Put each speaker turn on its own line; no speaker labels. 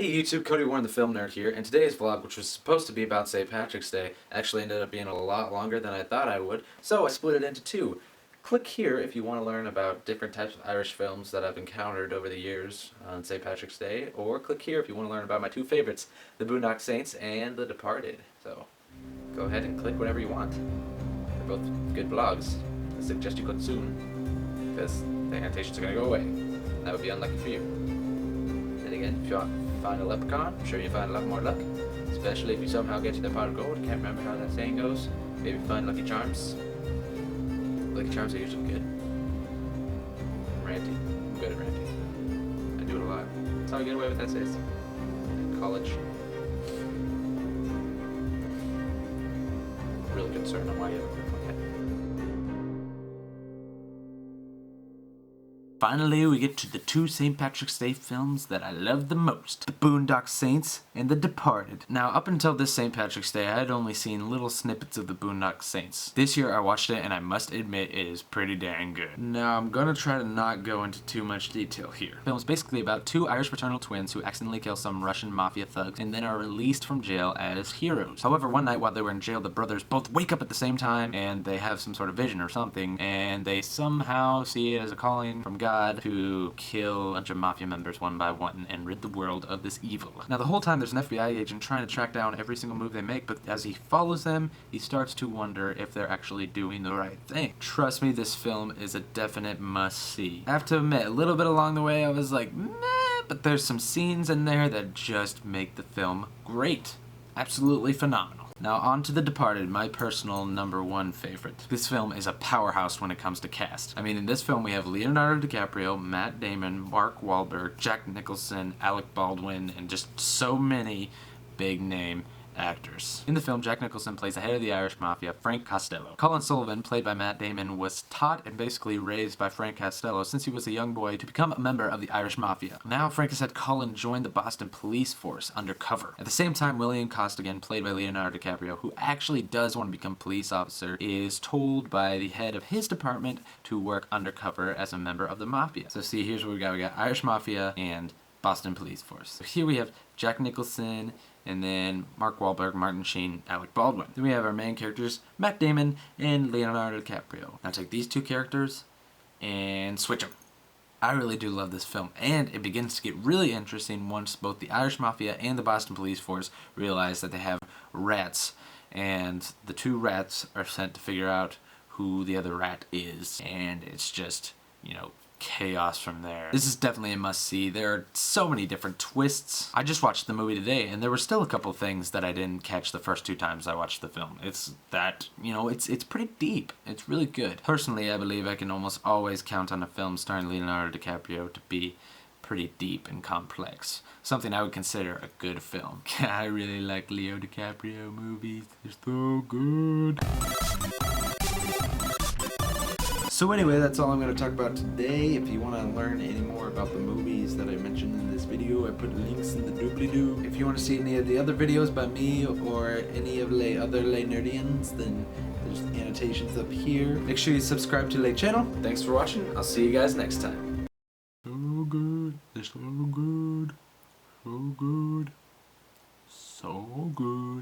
Hey YouTube, Cody Warren the Film Nerd here, and today's vlog, which was supposed to be about St. Patrick's Day, actually ended up being a lot longer than I thought I would, so I split it into two. Click here if you want to learn about different types of Irish films that I've encountered over the years on St. Patrick's Day, or click here if you want to learn about my two favorites, the Boondock Saints and The Departed. So, go ahead and click whatever you want. They're both good vlogs. I suggest you click soon, because the annotations are going to go away. That would be unlucky for you. And again, if you want to find a leprechaun, I'm sure you find a lot more luck. Especially if you somehow get to the pot of gold. Can't remember how that saying goes. Maybe find Lucky Charms. Lucky Charms are usually good. Ranty. I'm good at ranting. I do it a lot. That's how I get away with essays. In college. Really concerned on why you haven't clicked on that. Finally, we get to the two St. Patrick's Day films that I love the most. The Boondock Saints and The Departed. Now, up until this St. Patrick's Day, I had only seen little snippets of The Boondock Saints. This year I watched it and I must admit it is pretty dang good. Now, I'm gonna try to not go into too much detail here. The film is basically about two Irish fraternal twins who accidentally kill some Russian mafia thugs and then are released from jail as heroes. However, one night while they were in jail, the brothers both wake up at the same time and they have some sort of vision or something, and they somehow see it as a calling from God to kill a bunch of mafia members one by one and rid the world of this evil. Now, the whole time there's an FBI agent trying to track down every single move they make, but as he follows them, he starts to wonder if they're actually doing the right thing. Trust me, this film is a definite must-see. I have to admit, a little bit along the way I was like, meh, but there's some scenes in there that just make the film great. Absolutely phenomenal. Now on to The Departed, my personal #1 favorite. This film is a powerhouse when it comes to cast. I mean, in this film we have Leonardo DiCaprio, Matt Damon, Mark Wahlberg, Jack Nicholson, Alec Baldwin, and just so many big name actors. In the film, Jack Nicholson plays the head of the Irish Mafia, Frank Costello. Colin Sullivan, played by Matt Damon, was taught and basically raised by Frank Costello since he was a young boy to become a member of the Irish Mafia. Now, Frank has had Colin join the Boston police force undercover. At the same time, William Costigan, played by Leonardo DiCaprio, who actually does want to become a police officer, is told by the head of his department to work undercover as a member of the Mafia. So see, here's what we got. We got Irish Mafia and Boston police force. So here we have Jack Nicholson, and then Mark Wahlberg, Martin Sheen, Alec Baldwin. Then we have our main characters, Matt Damon and Leonardo DiCaprio. Now take these two characters and switch them. I really do love this film, and it begins to get really interesting once both the Irish Mafia and the Boston police force realize that they have rats, and the two rats are sent to figure out who the other rat is, and it's just, you know, chaos from there. This is definitely a must-see. There are so many different twists. I just watched the movie today, and there were still a couple things that I didn't catch the first two times I watched the film. It's that, you know, it's pretty deep. It's really good. Personally, I believe I can almost always count on a film starring Leonardo DiCaprio to be pretty deep and complex. Something I would consider a good film. I really like Leo DiCaprio movies. They're so good. So anyway, that's all I'm going to talk about today. If you want to learn any more about the movies that I mentioned in this video, I put links in the doobly-doo. If you want to see any of the other videos by me or any of the other LesNerdians, then there's annotations up here. Make sure you subscribe to the channel. Thanks for watching. I'll see you guys next time. So good. They're so good. So good. So good.